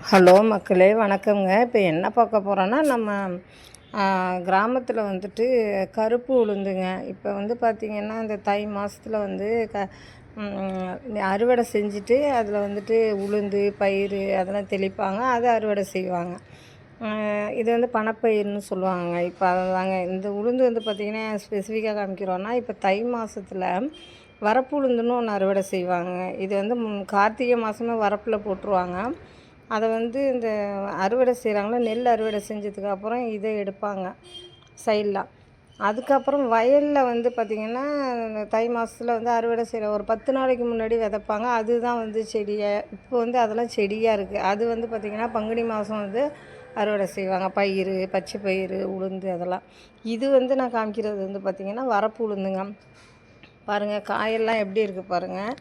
Hello மக்களே, வணக்கங்க. இப்போ என்ன பார்க்க போகிறோன்னா, நம்ம கிராமத்தில் வந்துட்டு கருப்பு உளுந்துங்க. இப்போ வந்து பார்த்திங்கன்னா, இந்த தை மாதத்தில் வந்து அறுவடை செஞ்சுட்டு அதில் வந்துட்டு உளுந்து பயிர் அதெல்லாம் தெளிப்பாங்க. அதை அறுவடை செய்வாங்க. இது வந்து பணப்பயிர்னு சொல்லுவாங்க. இப்போ அதை தாங்க இந்த உளுந்து வந்து பார்த்திங்கன்னா ஸ்பெசிஃபிக்காக காமிக்கிறோன்னா, இப்போ தை மாதத்தில் வரப்பு உளுந்துன்னு ஒன்று அறுவடை செய்வாங்க. இது வந்து கார்த்திகை மாதமே வரப்பில் போட்டுருவாங்க. அதை வந்து இந்த அறுவடை செய்கிறாங்களோ, நெல் அறுவடை செஞ்சதுக்கப்புறம் இதை எடுப்பாங்க சைடில். அதுக்கப்புறம் வயலில் வந்து பார்த்திங்கன்னா, தை மாதத்தில் வந்து அறுவடை செய்கிற ஒரு 10 நாளைக்கு முன்னாடி விதைப்பாங்க. அதுதான் வந்து இப்போ வந்து அதெல்லாம் செடியாக இருக்குது. அது வந்து பார்த்திங்கன்னா பங்குனி மாதம் வந்து அறுவடை செய்வாங்க. பயிர், பச்சை பயிர், உளுந்து அதெல்லாம். இது வந்து நான் காமிக்கிறது வந்து பார்த்திங்கன்னா வரப்பு உளுந்துங்க. பாருங்கள் காயெல்லாம் எப்படி இருக்குது பாருங்கள்.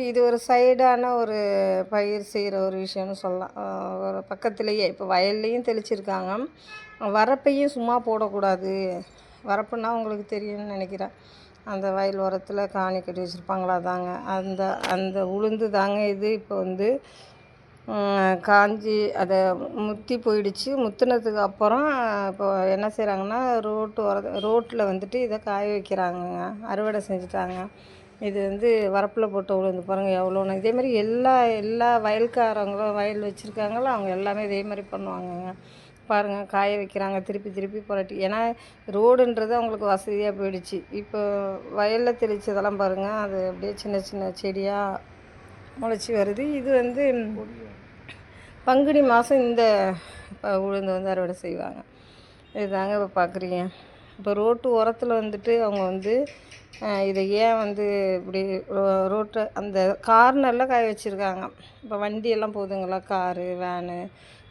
இது ஒரு சைடான ஒரு பயிர் செய்கிற ஒரு விஷயம்னு சொல்லலாம். ஒரு பக்கத்துலேயே இப்போ வயல்லையும் தெளிச்சிருக்காங்க. வரப்பையும் சும்மா போடக்கூடாது. வரப்புன்னா உங்களுக்கு தெரியும்னு நினைக்கிறேன். அந்த வயல் ஓரத்தில் காணி கட்டி வச்சுருப்பாங்களா, தாங்க அந்த அந்த உளுந்து தாங்க இது. இப்போ வந்து காஞ்சி அதை முற்றி போயிடுச்சு. முற்றினதுக்கு அப்புறம் இப்போ என்ன செய்கிறாங்கன்னா, ரோட்டில் வந்துட்டு இதை காய வைக்கிறாங்கங்க. அறுவடை செஞ்சுட்டாங்க. இது வந்து வரப்பில் போட்ட உளுந்து பாருங்கள் எவ்வளோன்னு. இதேமாதிரி எல்லா வயல்காரங்களும் வயல் வச்சுருக்காங்களோ அவங்க எல்லாமே இதேமாதிரி பண்ணுவாங்கங்க. பாருங்கள் காய வைக்கிறாங்க, திருப்பி புரட்டி. ஏன்னா ரோடுன்றது அவங்களுக்கு வசதியாக போயிடுச்சு. இப்போ வயலில் தெளித்ததெல்லாம் பாருங்கள், அது அப்படியே சின்ன சின்ன செடியாக முளைச்சி வருது. இது வந்து பங்குனி மாதம் இந்த உளுந்து வந்து அறுவடை செய்வாங்க. இதுதாங்க இப்போ பார்க்குறீங்க. இப்போ ரோட்டு ஓரத்தில் வந்துட்டு அவங்க வந்து இதை ஏன் வந்து இப்படி ரோட்டை அந்த கார்னரில் காய வச்சுருக்காங்க. இப்போ வண்டியெல்லாம் போகுதுங்களா, காரு, வேனு,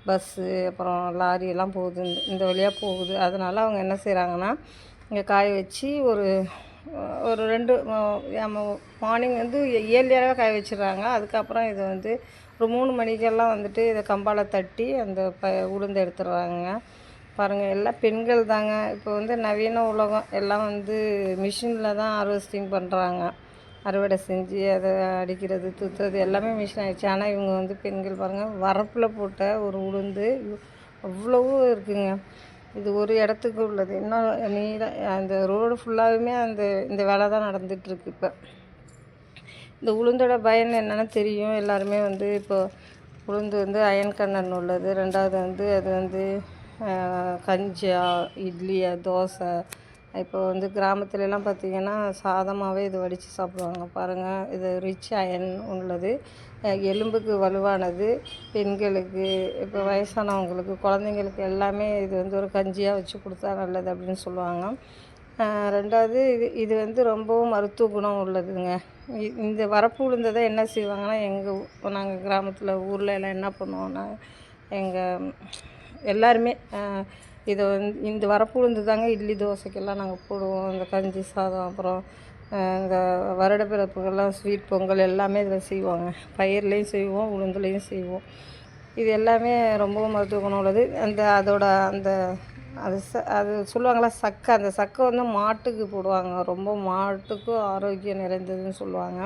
பஸ்ஸு, அப்புறம் லாரி எல்லாம் போகுது, இந்த வழியாக போகுது. அதனால் அவங்க என்ன செய்கிறாங்கன்னா, இங்கே காய வச்சு ஒரு 2 மார்னிங் வந்து இயர்லியராக காய வச்சிடுறாங்க. அதுக்கப்புறம் இதை வந்து ஒரு 3 மணிக்கெல்லாம் வந்துட்டு இதை கம்பால் தட்டி அந்த உளுந்து எடுத்துடுறாங்க. பாருங்கள் எல்லாம் பெண்கள் தாங்க. இப்போ வந்து நவீன உலகம் எல்லாம் வந்து மிஷினில் தான் ஹார்வெஸ்டிங் பண்ணுறாங்க. அறுவடை செஞ்சு அதை அடிக்கிறது, தூத்துறது எல்லாமே மிஷின் ஆகிடுச்சு. ஆனால் இவங்க வந்து பெண்கள் பாருங்கள், வரப்பில் போட்ட ஒரு உளுந்து அவ்வளவும் இருக்குங்க. இது ஒரு இடத்துக்கு உள்ளது. இன்னும் அந்த ரோடு ஃபுல்லாகவுமே இந்த வேலை தான் நடந்துகிட்ருக்கு. இப்போ இந்த உளுந்தோட பயன் என்னென்னு தெரியும் எல்லாருமே. வந்து இப்போ உளுந்து வந்து அயன் கண்ணன் உள்ளது. ரெண்டாவது வந்து அது வந்து கஞ்சியா, இட்லியா, தோசை. இப்போ வந்து கிராமத்துலலாம் பார்த்திங்கன்னா சாதமாகவே இது வடித்து சாப்பிடுவாங்க. பாருங்கள், இது ரிச் அயன் உள்ளது. எலும்புக்கு வலுவானது. பெண்களுக்கு, இப்போ வயசானவங்களுக்கு, குழந்தைங்களுக்கு எல்லாமே இது வந்து ஒரு கஞ்சியாக வச்சு கொடுத்தா நல்லது அப்படின்னு சொல்லுவாங்க. ரெண்டாவது இது வந்து ரொம்பவும் மருத்துவ குணம் உள்ளதுங்க. இந்த வரப்பு உளுந்ததை என்ன செய்வாங்கன்னா, நாங்கள் கிராமத்தில் ஊரில் எல்லாம் என்ன பண்ணுவோன்னா, எல்லாருமே இதை வந்து இந்த வரப்பு உளுந்து தாங்க இட்லி தோசைக்கெல்லாம் நாங்கள் போடுவோம். இந்த கஞ்சி சாதம், அப்புறம் இந்த வருடப்பிறப்புகள்லாம் ஸ்வீட் பொங்கல் எல்லாமே இதில் செய்வாங்க. பயிர்லேயும் செய்வோம், உளுந்துலேயும் செய்வோம். இது எல்லாமே ரொம்பவும் மருத்துவ குணம் உள்ளது. அது சொல்லுவாங்களா சக்கை, அந்த சக்கை வந்து மாட்டுக்கு போடுவாங்க. ரொம்ப மாட்டுக்கும் ஆரோக்கியம் நிறைந்ததுன்னு சொல்லுவாங்க.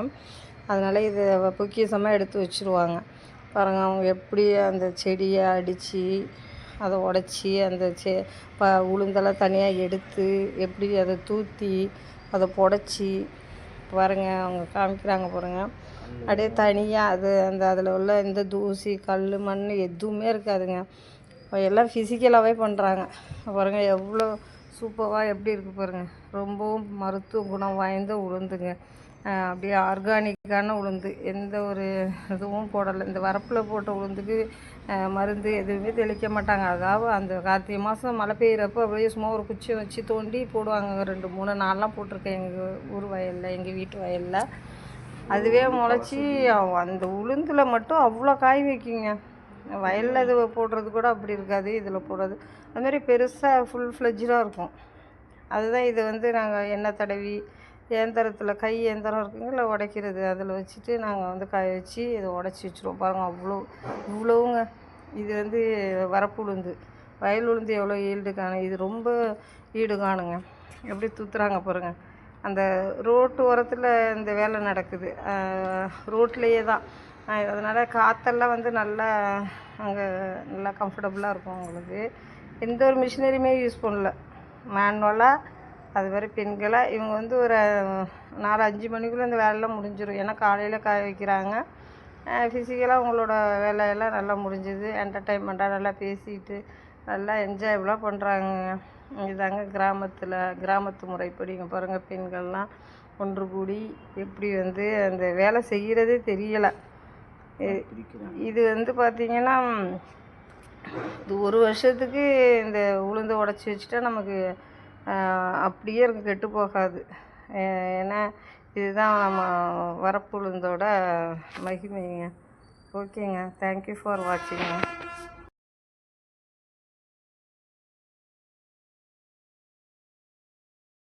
அதனால் இதை பொக்கிஷமாக எடுத்து வச்சுருவாங்க. பாருங்கள் அவங்க எப்படி அந்த செடியை அடித்து அதை உடச்சி அந்த உளுந்தெல்லாம் தனியாக எடுத்து எப்படி அதை தூற்றி அதை புடச்சி பாருங்கள் அவங்க காமிக்கிறாங்க பாருங்கள். அப்படியே தனியாக அதில் உள்ள இந்த தூசி, கல், மண் எதுவுமே இருக்காதுங்க. எல்லாம் ஃபிசிக்கலாகவே பண்ணுறாங்க. பாருங்கள் எவ்வளோ சூப்பராக எப்படி இருக்குது பாருங்கள். ரொம்பவும் மருத்துவ குணம் வாய்ந்த உளுந்துங்க. அப்படியே ஆர்கானிக்கான உளுந்து, எந்த ஒரு இதுவும் போடலை. இந்த வரப்பில் போட்ட உளுந்துக்கு மருந்து எதுவுமே தெளிக்க மாட்டாங்க. அதாவது அந்த கார்த்திகை மாதம் மழை பெய்கிறப்போ அப்படியே சும்மா ஒரு குச்சியை வச்சு தோண்டி போடுவாங்க. 2, 3 நாள்லாம் போட்டிருக்கேன் எங்கள் ஊர் வயலில், எங்கள் வீட்டு வயலில். அதுவே முளைச்சி அந்த உளுந்தில் மட்டும் அவ்வளோ காய் வைக்குங்க. வயலில் இது போடுறது கூட அப்படி இருக்காது, இதில் போடுறது அதுமாரி பெருசாக ஃபுல் ஃப்ளெஜ்டாக இருக்கும். அதுதான் இது வந்து நாங்கள் எண்ணெய் தடவி இயந்திரத்தில் இயந்திரம் இருக்குங்கள உடைக்கிறது, அதில் வச்சுட்டு நாங்கள் வந்து காய வச்சு இதை உடச்சி வச்சுருவோம். பாருங்கள் இவ்வளோவுங்க. இது வந்து வரப்பு உளுந்து. வயல் உளுந்து எவ்வளோ ஈல்டு காணும், இது ரொம்ப ஈடு காணுங்க. எப்படி தூத்துறாங்க பாருங்கள். அந்த ரோட்டு ஓரத்தில் இந்த வேலை நடக்குது. ரோட்லேயே தான் அதனால் காற்றெல்லாம் வந்து நல்லா அங்கே நல்லா கம்ஃபர்டபுளாக இருக்கும் உங்களுக்கு. எந்த ஒரு மிஷினரியுமே யூஸ் பண்ணல, மேனுவலாக. அது மாதிரி பெண்களாக இவங்க வந்து ஒரு 4-5 மணிக்குள்ளே இந்த வேலையெல்லாம் முடிஞ்சிடும். ஏன்னா காலையில் காய வைக்கிறாங்க. ஃபிசிக்கலாக உங்களோட வேலையெல்லாம் நல்லா முடிஞ்சுது. என்டர்டைன்மெண்ட்டாக நல்லா பேசிட்டு நல்லா என்ஜாயபுளாக பண்ணுறாங்க. இதுதாங்க கிராமத்து முறைப்படி. இங்கே பாருங்கள், பெண்கள்லாம் ஒன்று கூடி எப்படி வந்து அந்த வேலை செய்கிறதே தெரியலை. இது வந்து பார்த்திங்கன்னா இது ஒரு வருஷத்துக்கு இந்த உளுந்தை உடச்சி வச்சுட்டா நமக்கு அப்படியே இருக்கும், கெட்டு போகாது. ஏன்னா இதுதான் நம்ம வரப்பு உளுந்தோட மகிமைங்க. ஓகேங்க, தேங்க்யூ ஃபார் வாட்சிங்க.